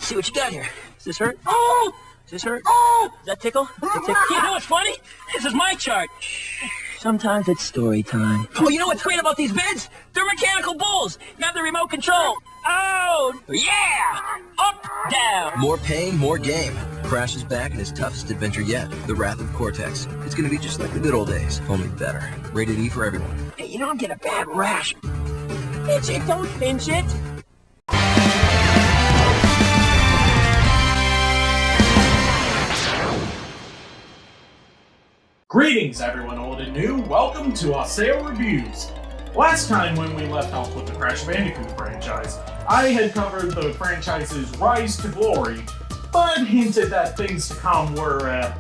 See what you got here. Does this hurt? Oh! Does this hurt? Oh! Does that tickle? You know what's funny? This is my chart. Sometimes it's story time. Oh, you know what's great about these beds? They're mechanical bulls. You have the remote control. Oh, yeah! Up, down. More pain, more game. Crash is back in his toughest adventure yet, The Wrath of Cortex. It's gonna be just like the good old days, only better. Rated E for everyone. Hey, you know I'm getting a bad rash. Pinch it, don't pinch it. Greetings everyone old and new, welcome to Haseo Reviews. Last time when we left off with the Crash Bandicoot franchise, I had covered the franchise's rise to glory, but hinted that things to come were,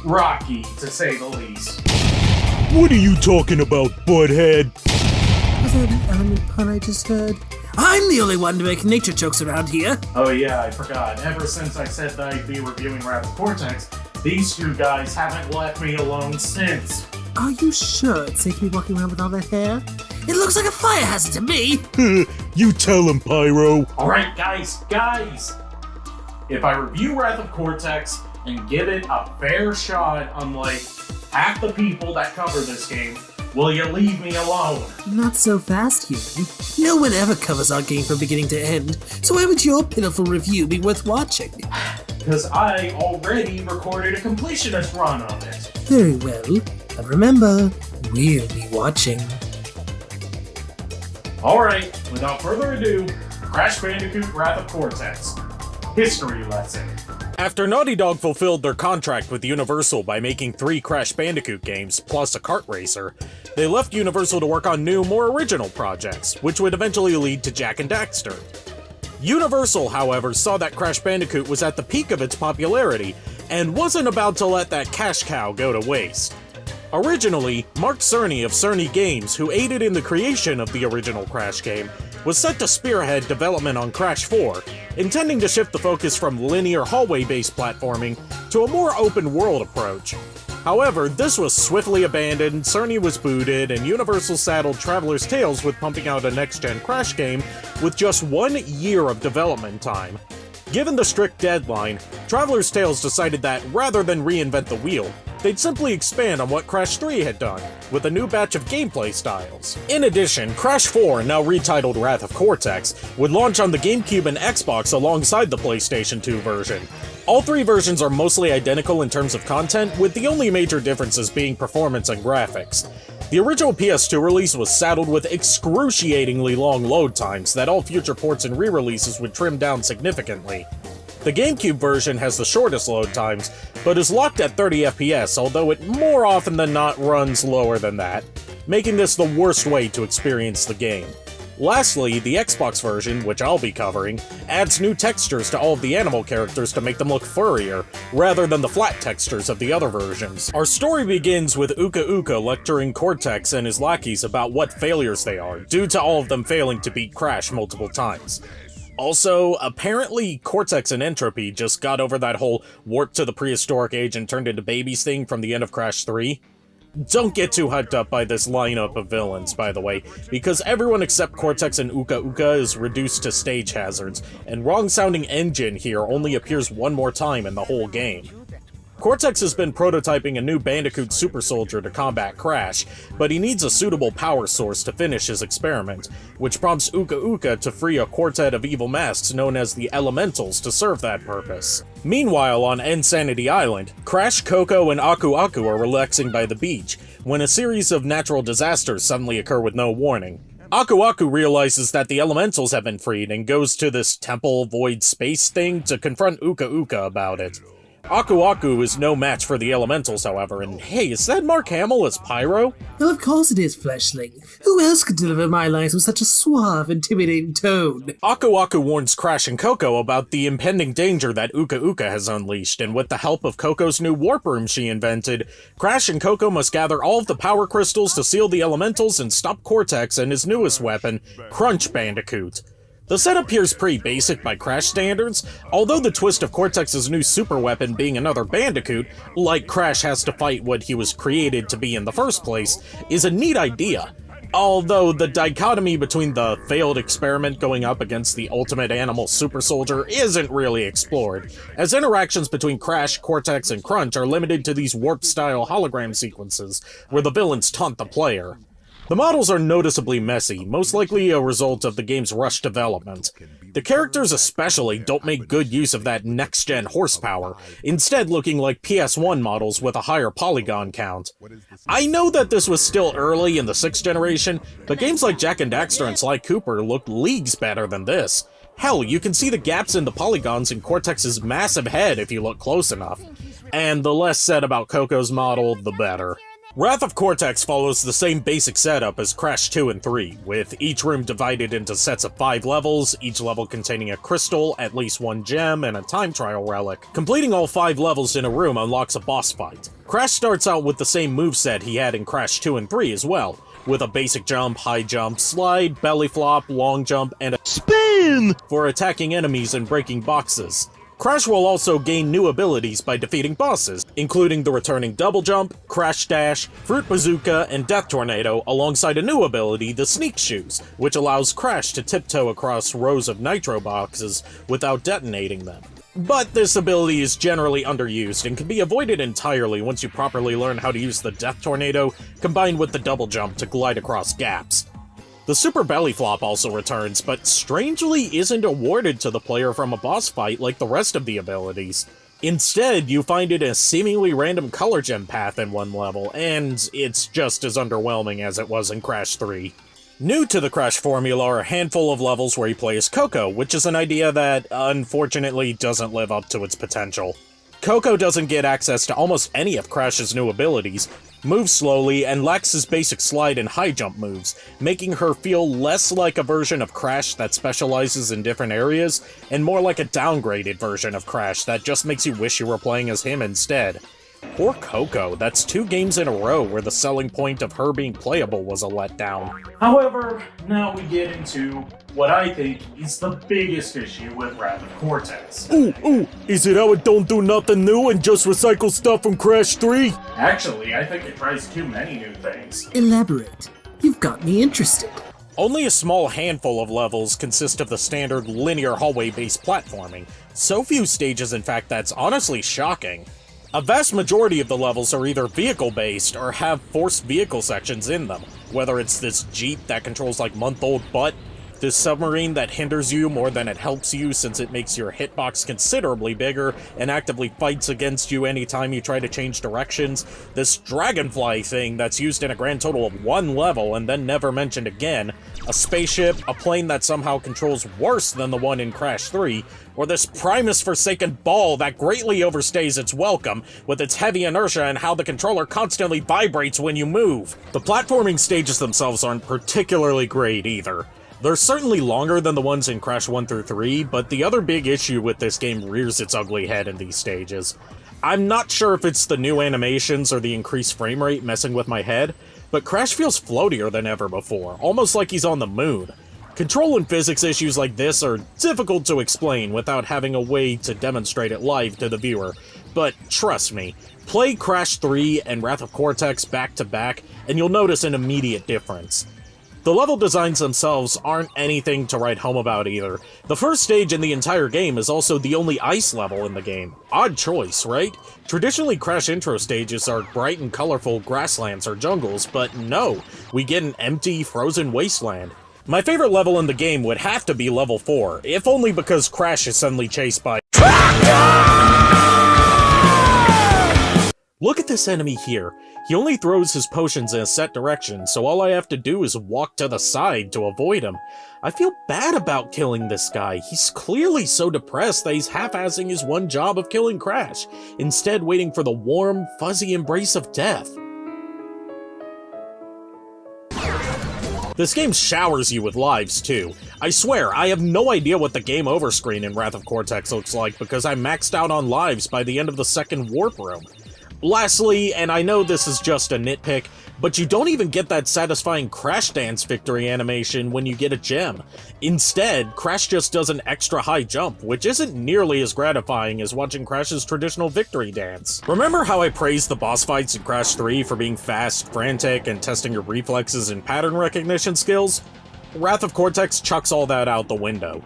rocky, to say the least. What are you talking about, butthead? Was that an element pun I just heard? I'm the only one to make nature jokes around here. Oh yeah, I forgot. Ever since I said that I'd be reviewing Wrath of Cortex, these two guys haven't left me alone since. Are you sure it's safe to be walking around with all that hair? It looks like a fire hazard to me! You tell him, Pyro. Alright guys! If I review Wrath of Cortex and give it a fair shot, unlike half the people that cover this game, will you leave me alone? Not so fast, human. No one ever covers our game from beginning to end, so why would your pitiful review be worth watching? Because I already recorded a completionist run of it. Very well, but remember, we'll be watching. Alright, without further ado, Crash Bandicoot Wrath of Cortex. History lesson. After Naughty Dog fulfilled their contract with Universal by making 3 Crash Bandicoot games, plus a kart racer, they left Universal to work on new, more original projects, which would eventually lead to Jak and Daxter. Universal, however, saw that Crash Bandicoot was at the peak of its popularity, and wasn't about to let that cash cow go to waste. Originally, Mark Cerny of Cerny Games, who aided in the creation of the original Crash game, was set to spearhead development on Crash 4, intending to shift the focus from linear hallway-based platforming to a more open-world approach. However, this was swiftly abandoned, Cerny was booted, and Universal saddled Traveler's Tales with pumping out a next-gen Crash game with just 1 year of development time. Given the strict deadline, Traveler's Tales decided that, rather than reinvent the wheel, they'd simply expand on what Crash 3 had done, with a new batch of gameplay styles. In addition, Crash 4, now retitled Wrath of Cortex, would launch on the GameCube and Xbox alongside the PlayStation 2 version. All 3 versions are mostly identical in terms of content, with the only major differences being performance and graphics. The original PS2 release was saddled with excruciatingly long load times that all future ports and re-releases would trim down significantly. The GameCube version has the shortest load times, but is locked at 30 FPS, although it more often than not runs lower than that, making this the worst way to experience the game. Lastly, the Xbox version, which I'll be covering, adds new textures to all of the animal characters to make them look furrier, rather than the flat textures of the other versions. Our story begins with Uka Uka lecturing Cortex and his lackeys about what failures they are, due to all of them failing to beat Crash multiple times. Also, apparently Cortex and Entropy just got over that whole warped to the prehistoric age and turned into babies thing from the end of Crash 3. Don't get too hyped up by this lineup of villains, by the way, because everyone except Cortex and Uka Uka is reduced to stage hazards, and wrong-sounding engine here only appears one more time in the whole game. Cortex has been prototyping a new Bandicoot super soldier to combat Crash, but he needs a suitable power source to finish his experiment, which prompts Uka Uka to free a quartet of evil masks known as the Elementals to serve that purpose. Meanwhile, on Insanity Island, Crash, Coco, and Aku Aku are relaxing by the beach, when a series of natural disasters suddenly occur with no warning. Aku Aku realizes that the Elementals have been freed and goes to this temple void space thing to confront Uka Uka about it. Aku Aku is no match for the Elementals, however, and hey, is that Mark Hamill as Pyro? Well, of course it is, Fleshling. Who else could deliver my lines with such a suave, intimidating tone? Aku Aku warns Crash and Coco about the impending danger that Uka Uka has unleashed, and with the help of Coco's new warp room she invented, Crash and Coco must gather all of the power crystals to seal the Elementals and stop Cortex and his newest weapon, Crunch Bandicoot. The setup appears pretty basic by Crash standards, although the twist of Cortex's new super weapon being another Bandicoot, like Crash has to fight what he was created to be in the first place, is a neat idea. Although the dichotomy between the failed experiment going up against the ultimate animal super soldier isn't really explored, as interactions between Crash, Cortex, and Crunch are limited to these warp-style hologram sequences where the villains taunt the player. The models are noticeably messy, most likely a result of the game's rushed development. The characters especially don't make good use of that next-gen horsepower, instead looking like PS1 models with a higher polygon count. I know that this was still early in the 6th generation, but games like Jak and Daxter and Sly Cooper looked leagues better than this. Hell, you can see the gaps in the polygons in Cortex's massive head if you look close enough. And the less said about Coco's model, the better. Wrath of Cortex follows the same basic setup as Crash 2 and 3, with each room divided into sets of 5 levels, each level containing a crystal, at least one gem, and a time trial relic. Completing all 5 levels in a room unlocks a boss fight. Crash starts out with the same moveset he had in Crash 2 and 3 as well, with a basic jump, high jump, slide, belly flop, long jump, and a spin for attacking enemies and breaking boxes. Crash will also gain new abilities by defeating bosses, including the returning Double Jump, Crash Dash, Fruit Bazooka, and Death Tornado, alongside a new ability, the Sneak Shoes, which allows Crash to tiptoe across rows of nitro boxes without detonating them. But this ability is generally underused and can be avoided entirely once you properly learn how to use the Death Tornado combined with the Double Jump to glide across gaps. The Super Belly Flop also returns, but strangely isn't awarded to the player from a boss fight like the rest of the abilities. Instead, you find it in a seemingly random color gem path in one level, and it's just as underwhelming as it was in Crash 3. New to the Crash formula are a handful of levels where you play as Coco, which is an idea that, unfortunately, doesn't live up to its potential. Coco doesn't get access to almost any of Crash's new abilities, moves slowly, and lacks his basic slide and high jump moves, making her feel less like a version of Crash that specializes in different areas, and more like a downgraded version of Crash that just makes you wish you were playing as him instead. Poor Coco, that's 2 games in a row where the selling point of her being playable was a letdown. However, now we get into what I think is the biggest issue with Wrath of Cortex. Is it how it don't do nothing new and just recycle stuff from Crash 3? Actually, I think it tries too many new things. Elaborate. You've got me interested. Only a small handful of levels consist of the standard linear hallway-based platforming. So few stages, in fact, that's honestly shocking. A vast majority of the levels are either vehicle-based or have forced vehicle sections in them, whether it's this Jeep that controls like month-old butt, this submarine that hinders you more than it helps you since it makes your hitbox considerably bigger and actively fights against you anytime you try to change directions, this dragonfly thing that's used in a grand total of 1 level and then never mentioned again, a spaceship, a plane that somehow controls worse than the one in Crash 3, or this Primus Forsaken ball that greatly overstays its welcome with its heavy inertia and how the controller constantly vibrates when you move. The platforming stages themselves aren't particularly great either. They're certainly longer than the ones in Crash 1 through 3, but the other big issue with this game rears its ugly head in these stages. I'm not sure if it's the new animations or the increased frame rate messing with my head, but Crash feels floatier than ever before, almost like he's on the moon. Control and physics issues like this are difficult to explain without having a way to demonstrate it live to the viewer, but trust me, play Crash 3 and Wrath of Cortex back to back, and you'll notice an immediate difference. The level designs themselves aren't anything to write home about either. The first stage in the entire game is also the only ice level in the game. Odd choice, right? Traditionally, Crash intro stages are bright and colorful grasslands or jungles, but no, we get an empty, frozen wasteland. My favorite level in the game would have to be level 4, if only because Crash is suddenly chased by Look at this enemy here. He only throws his potions in a set direction, so all I have to do is walk to the side to avoid him. I feel bad about killing this guy. He's clearly so depressed that he's half-assing his one job of killing Crash, instead waiting for the warm, fuzzy embrace of death. This game showers you with lives, too. I swear, I have no idea what the game over screen in Wrath of Cortex looks like because I maxed out on lives by the end of the second warp room. Lastly, and I know this is just a nitpick, but you don't even get that satisfying Crash Dance victory animation when you get a gem. Instead, Crash just does an extra high jump, which isn't nearly as gratifying as watching Crash's traditional victory dance. Remember how I praised the boss fights in Crash 3 for being fast, frantic, and testing your reflexes and pattern recognition skills? Wrath of Cortex chucks all that out the window.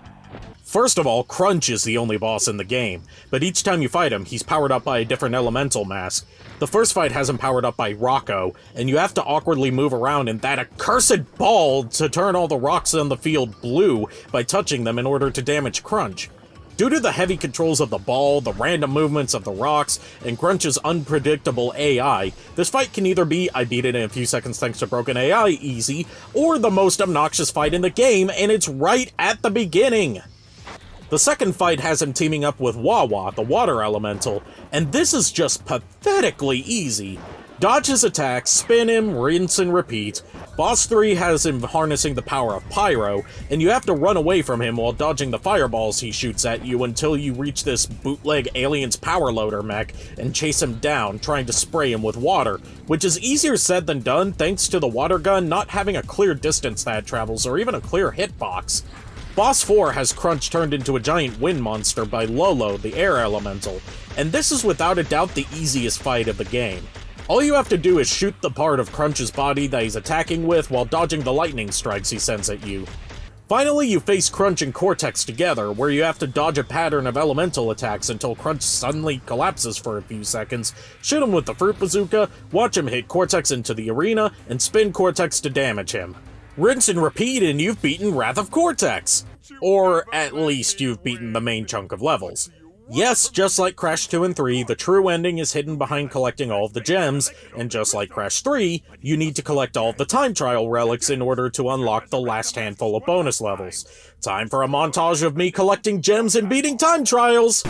First of all, Crunch is the only boss in the game, but each time you fight him, he's powered up by a different elemental mask. The first fight has him powered up by Rocco, and you have to awkwardly move around in that accursed ball to turn all the rocks on the field blue by touching them in order to damage Crunch. Due to the heavy controls of the ball, the random movements of the rocks, and Crunch's unpredictable AI, this fight can either be I beat it in a few seconds thanks to broken AI easy, or the most obnoxious fight in the game, and it's right at the beginning. The second fight has him teaming up with Wawa, the water elemental, and this is just pathetically easy. Dodge his attacks, spin him, rinse and repeat. Boss 3 has him harnessing the power of Pyro, and you have to run away from him while dodging the fireballs he shoots at you until you reach this bootleg alien's power loader mech and chase him down, trying to spray him with water, which is easier said than done thanks to the water gun not having a clear distance that it travels or even a clear hitbox. Boss 4 has Crunch turned into a giant wind monster by Lolo, the air elemental, and this is without a doubt the easiest fight of the game. All you have to do is shoot the part of Crunch's body that he's attacking with while dodging the lightning strikes he sends at you. Finally, you face Crunch and Cortex together, where you have to dodge a pattern of elemental attacks until Crunch suddenly collapses for a few seconds, shoot him with the Fruit Bazooka, watch him hit Cortex into the arena, and spin Cortex to damage him. Rinse and repeat and you've beaten Wrath of Cortex! Or at least you've beaten the main chunk of levels. Yes, just like Crash 2 and 3, the true ending is hidden behind collecting all of the gems, and just like Crash 3, you need to collect all of the time trial relics in order to unlock the last handful of bonus levels. Time for a montage of me collecting gems and beating time trials!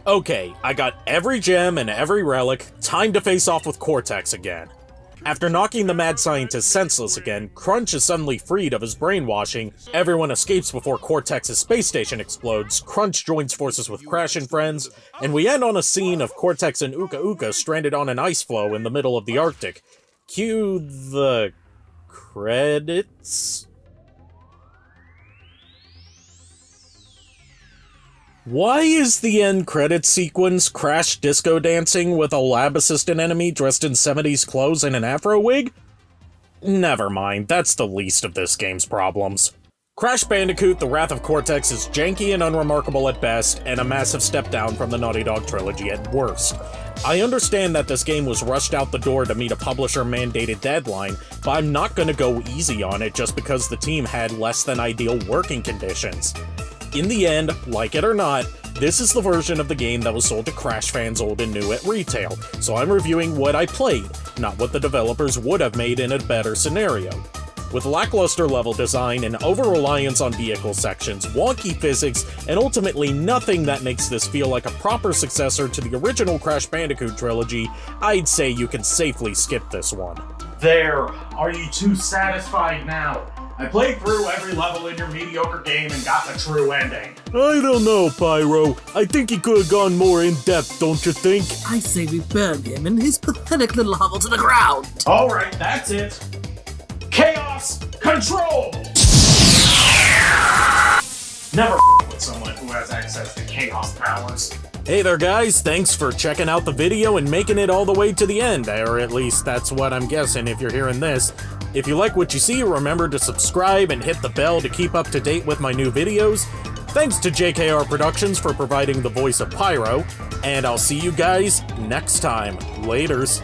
Okay, I got every gem and every relic, time to face off with Cortex again. After knocking the mad scientist senseless again, Crunch is suddenly freed of his brainwashing, everyone escapes before Cortex's space station explodes, Crunch joins forces with Crash and friends, and we end on a scene of Cortex and Uka Uka stranded on an ice floe in the middle of the Arctic. Cue the credits? Why is the end credits sequence Crash disco dancing with a lab assistant enemy dressed in 70s clothes and an afro wig? Never mind, that's the least of this game's problems. Crash Bandicoot: The Wrath of Cortex is janky and unremarkable at best, and a massive step down from the Naughty Dog trilogy at worst. I understand that this game was rushed out the door to meet a publisher-mandated deadline, but I'm not gonna go easy on it just because the team had less than ideal working conditions. In the end, like it or not, this is the version of the game that was sold to Crash fans old and new at retail, so I'm reviewing what I played, not what the developers would have made in a better scenario. With lackluster level design and over-reliance on vehicle sections, wonky physics, and ultimately nothing that makes this feel like a proper successor to the original Crash Bandicoot trilogy, I'd say you can safely skip this one. There, are you too satisfied now? I played through every level in your mediocre game and got the true ending. I don't know, Pyro. I think he could have gone more in-depth, don't you think? I say we burn him and his pathetic little hovel to the ground. Alright, that's it. Chaos Control! Never with someone who has access to chaos powers. Hey there guys, thanks for checking out the video and making it all the way to the end, or at least that's what I'm guessing if you're hearing this. If you like what you see, remember to subscribe and hit the bell to keep up to date with my new videos. Thanks to JKR Productions for providing the voice of Pyro, and I'll see you guys next time. Laters.